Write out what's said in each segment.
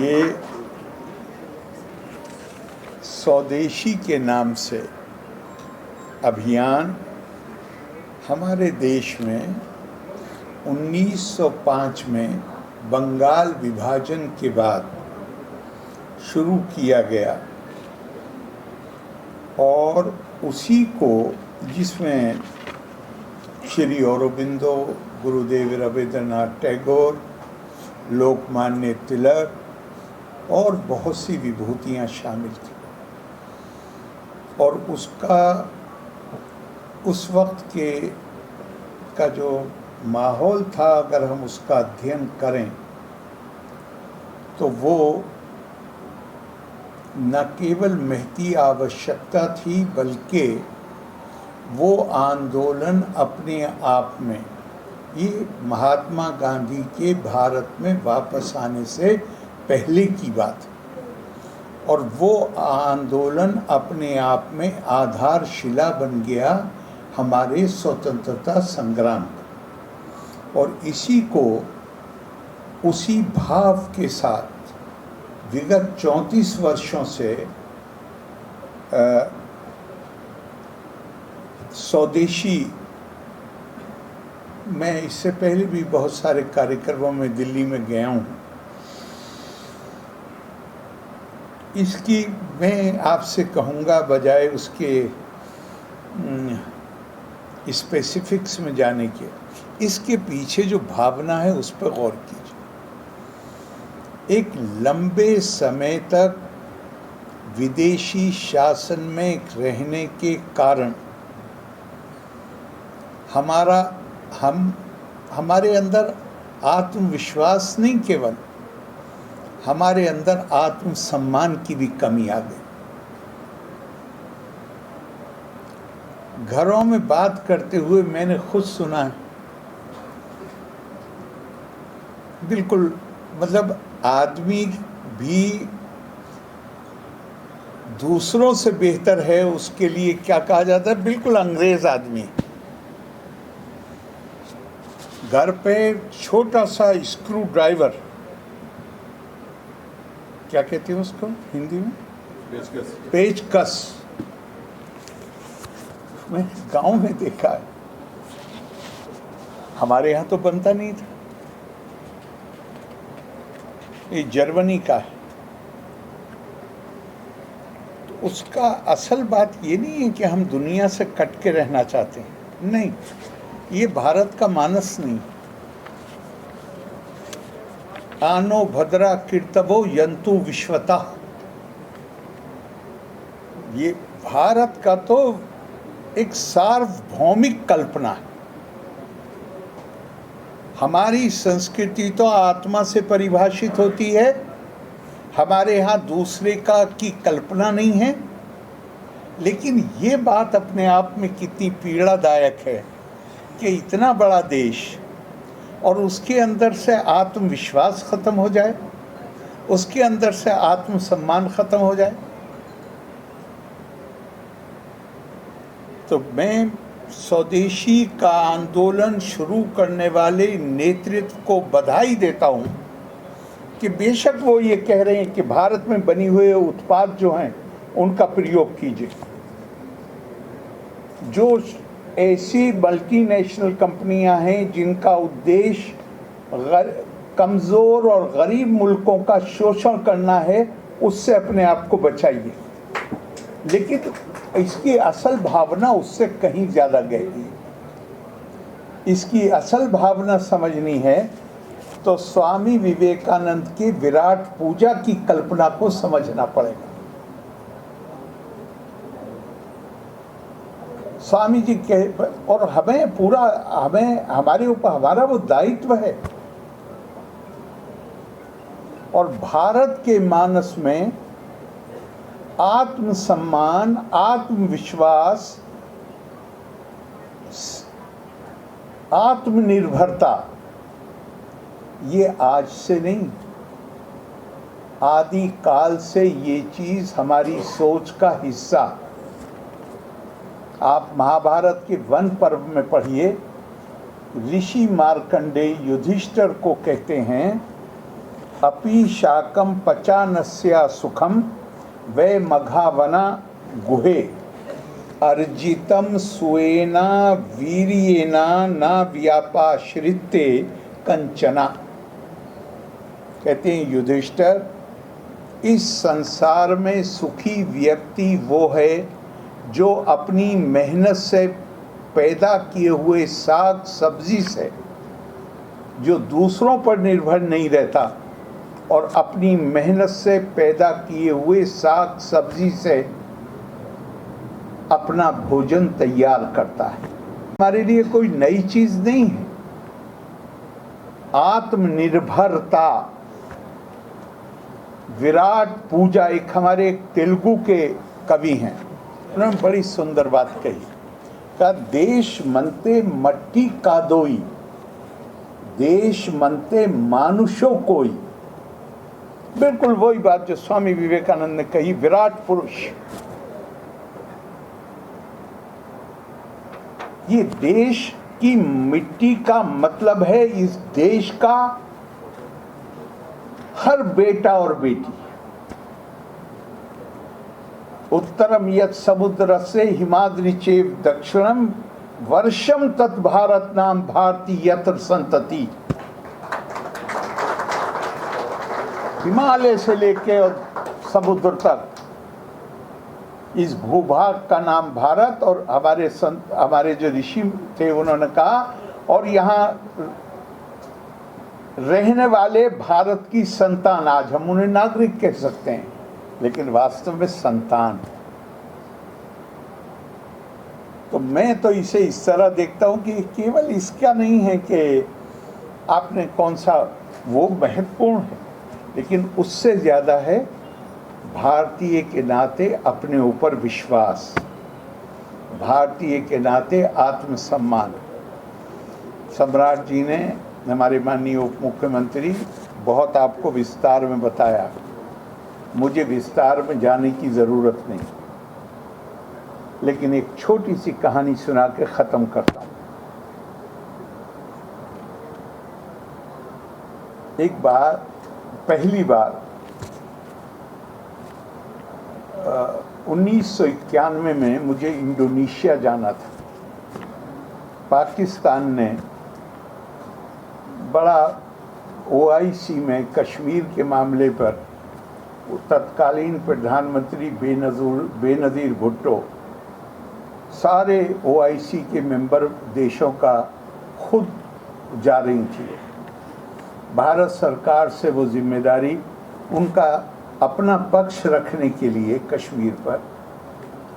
ये स्वदेशी के नाम से अभियान हमारे देश में 1905 में बंगाल विभाजन के बाद शुरू किया गया और उसी को जिसमें श्री अरबिंदो, गुरुदेव रवींद्रनाथ टैगोर, लोकमान्य तिलक और बहुत सी विभूतियाँ शामिल थी। और उसका उस वक्त का जो माहौल था, अगर हम उसका अध्ययन करें तो वो न केवल महती आवश्यकता थी, बल्कि वो आंदोलन अपने आप में, ये महात्मा गांधी के भारत में वापस आने से पहले की बात, और वो आंदोलन अपने आप में आधारशिला बन गया हमारे स्वतंत्रता संग्राम का। और इसी को उसी भाव के साथ विगत 34 वर्षों से स्वदेशी, मैं इससे पहले भी बहुत सारे कार्यक्रमों में दिल्ली में गया हूँ। इसकी मैं आपसे कहूँगा, बजाय उसके स्पेसिफिक्स में जाने के, इसके पीछे जो भावना है उस पर गौर कीजिए। एक लंबे समय तक विदेशी शासन में रहने के कारण हमारे अंदर आत्मविश्वास नहीं, केवल हमारे अंदर आत्मसम्मान की भी कमी आ गई। घरों में बात करते हुए मैंने खुद सुना है, बिल्कुल, मतलब आदमी भी दूसरों से बेहतर है, उसके लिए क्या कहा जाता है, बिल्कुल अंग्रेज आदमी। घर पे छोटा सा स्क्रू ड्राइवर, क्या कहते हैं उसको हिंदी में, पेचकस। मैं गांव में देखा है, हमारे यहाँ तो बनता नहीं था। ये जर्मनी का है। तो उसका असल बात ये नहीं है कि हम दुनिया से कट के रहना चाहते हैं, नहीं, ये भारत का मानस नहीं। आनो भद्रा कीर्तवो यंतु विश्वता, ये भारत का तो एक सार्वभौमिक कल्पना है। हमारी संस्कृति तो आत्मा से परिभाषित होती है, हमारे यहाँ दूसरे का की कल्पना नहीं है। लेकिन ये बात अपने आप में कितनी पीड़ादायक है कि इतना बड़ा देश और उसके अंदर से आत्मविश्वास ख़त्म हो जाए, उसके अंदर से आत्मसम्मान ख़त्म हो जाए। तो मैं स्वदेशी का आंदोलन शुरू करने वाले नेतृत्व को बधाई देता हूँ कि बेशक वो ये कह रहे हैं कि भारत में बनी हुए उत्पाद जो हैं उनका प्रयोग कीजिए। जो ऐसी मल्टीनेशनल कंपनियां हैं जिनका उद्देश्य कमज़ोर और गरीब मुल्कों का शोषण करना है, उससे अपने आप को बचाइए। लेकिन इसकी असल भावना उससे कहीं ज़्यादा गहरी है। इसकी असल भावना समझनी है तो स्वामी विवेकानंद की विराट पूजा की कल्पना को समझना पड़ेगा। स्वामी जी के, और हमारे ऊपर हमारा वो दायित्व है। और भारत के मानस में आत्मसम्मान, आत्मविश्वास, आत्मनिर्भरता, ये आज से नहीं, आदि काल से ये चीज़ हमारी सोच का हिस्सा। आप महाभारत के वन पर्व में पढ़िए, ऋषि मार्कंडेय युधिष्ठिर को कहते हैं अपि शाकं पचानस्य सुखम वै मघावना गुहे अर्जितम स्वेना वीर्येना न व्यापाश्रिते कंचना। कहते हैं युधिष्ठिर, इस संसार में सुखी व्यक्ति वो है जो अपनी मेहनत से पैदा किए हुए साग सब्जी से, जो दूसरों पर निर्भर नहीं रहता और अपनी मेहनत से पैदा किए हुए साग सब्जी से अपना भोजन तैयार करता है। हमारे लिए कोई नई चीज नहीं है। आत्मनिर्भरता, विराट पूजा, एक हमारे तेलुगु के कवि हैं, उन्होंने बड़ी सुंदर बात कही, का देश मनते मट्टी कादोई, देश मनते मानुषों कोई। बिल्कुल वही बात जो स्वामी विवेकानंद ने कही, विराट पुरुष। ये देश की मिट्टी का मतलब है इस देश का हर बेटा और बेटी। उत्तरम यत् समुद्र से हिमाद्रि चेव दक्षिणम वर्षम तत् भारत नाम भारती यत्र संतति। हिमालय से लेके और समुद्र तक इस भूभाग का नाम भारत। और हमारे जो ऋषि थे उन्होंने कहा, और यहाँ रहने वाले भारत की संतान, आज हम उन्हें नागरिक कह सकते हैं लेकिन वास्तव में संतान। तो मैं तो इसे इस तरह देखता हूं कि केवल इसका नहीं है कि आपने कौन सा, वो महत्वपूर्ण है, लेकिन उससे ज़्यादा है भारतीय के नाते अपने ऊपर विश्वास, भारतीय के नाते आत्मसम्मान। सम्राट जी ने, हमारे माननीय उप मुख्यमंत्री, बहुत आपको विस्तार में बताया, मुझे विस्तार में जाने की ज़रूरत नहीं, लेकिन एक छोटी सी कहानी सुना के ख़त्म करता हूँ। एक बार, पहली बार 1991 में मुझे इंडोनेशिया जाना था। पाकिस्तान ने बड़ा OIC में कश्मीर के मामले पर तत्कालीन प्रधानमंत्री बेनज़ीर भुट्टो सारे OIC के मेंबर देशों का खुद जा रही थी। भारत सरकार से वो जिम्मेदारी, उनका अपना पक्ष रखने के लिए कश्मीर पर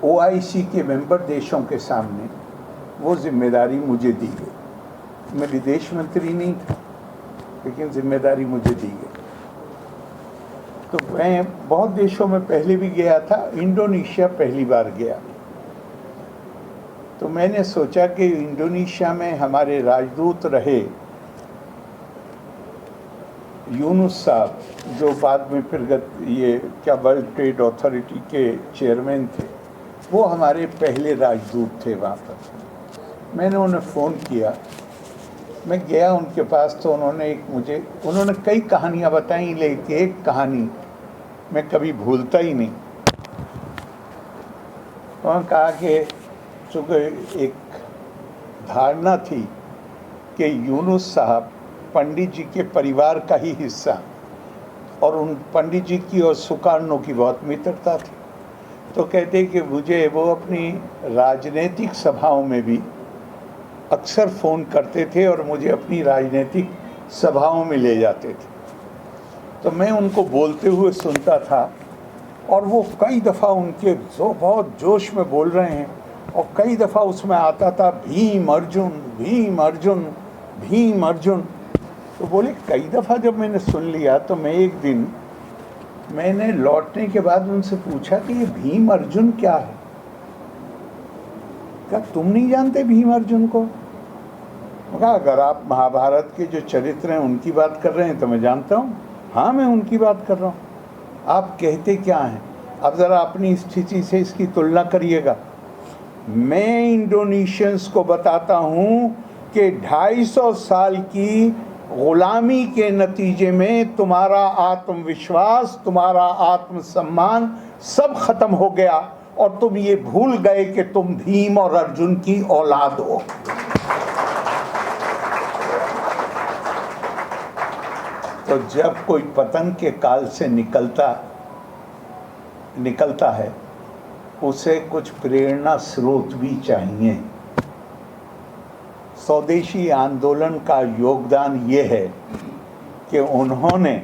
OIC के मेंबर देशों के सामने वो जिम्मेदारी मुझे दी गई। मैं विदेश मंत्री नहीं था, लेकिन जिम्मेदारी मुझे दी गई। तो मैं बहुत देशों में पहले भी गया था, इंडोनेशिया पहली बार गया। तो मैंने सोचा कि इंडोनेशिया में हमारे राजदूत रहे यूनुस साहब, जो बाद में फिर ये क्या वर्ल्ड ट्रेड अथॉरिटी के चेयरमैन थे, वो हमारे पहले राजदूत थे वहाँ पर। मैंने उन्हें फ़ोन किया, मैं गया उनके पास, तो उन्होंने कई कहानियाँ बताई, लेकिन एक कहानी मैं कभी भूलता ही नहीं। उन्होंने कहा कि चूँकि एक धारणा थी कि यूनुस साहब पंडित जी के परिवार का ही हिस्सा, और उन पंडित जी की और सुकार्णों की बहुत मित्रता थी। तो कहते कि मुझे वो अपनी राजनीतिक सभाओं में भी अक्सर फ़ोन करते थे और मुझे अपनी राजनीतिक सभाओं में ले जाते थे। तो मैं उनको बोलते हुए सुनता था, और वो कई दफ़ा उनके बहुत जोश में बोल रहे हैं, और कई दफ़ा उसमें आता था भीम अर्जुन भीम अर्जुन भीम अर्जुन। तो बोले, कई दफ़ा जब मैंने सुन लिया तो मैं एक दिन, मैंने लौटने के बाद उनसे पूछा कि ये भीम अर्जुन क्या है? क्या तुम नहीं जानते भीम अर्जुन को? कहा, अगर आप महाभारत के जो चरित्र हैं उनकी बात कर रहे हैं तो मैं जानता हूँ। हाँ, मैं उनकी बात कर रहा हूँ। आप कहते क्या हैं? अब ज़रा अपनी स्थिति से इसकी तुलना करिएगा। मैं इंडोनेशियंस को बताता हूँ कि 250 साल की गुलामी के नतीजे में तुम्हारा आत्मविश्वास, तुम्हारा आत्मसम्मान सब खत्म हो गया और तुम ये भूल गए कि तुम भीम और अर्जुन की औलाद हो। तो जब कोई पतन के काल से निकलता है, उसे कुछ प्रेरणा स्रोत भी चाहिए। स्वदेशी आंदोलन का योगदान ये है कि उन्होंने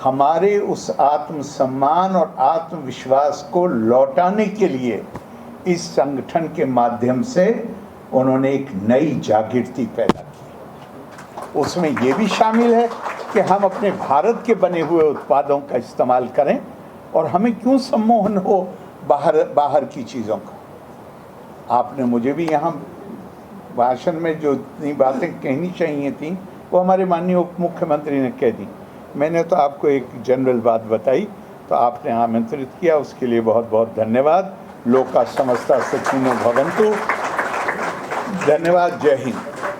हमारे उस आत्मसम्मान और आत्मविश्वास को लौटाने के लिए इस संगठन के माध्यम से उन्होंने एक नई जागृति पैदा की। उसमें ये भी शामिल है कि हम अपने भारत के बने हुए उत्पादों का इस्तेमाल करें और हमें क्यों सम्मोहन हो बाहर की चीज़ों का। आपने मुझे भी यहाँ भाषण में जो इतनी बातें कहनी चाहिए थी वो हमारे माननीय उप मुख्यमंत्री ने कह दी। मैंने तो आपको एक जनरल बात बताई, तो आपने आमंत्रित किया, उसके लिए बहुत बहुत धन्यवाद। लोका समस्ता सुखिनो भवन्तु। धन्यवाद। जय हिंद।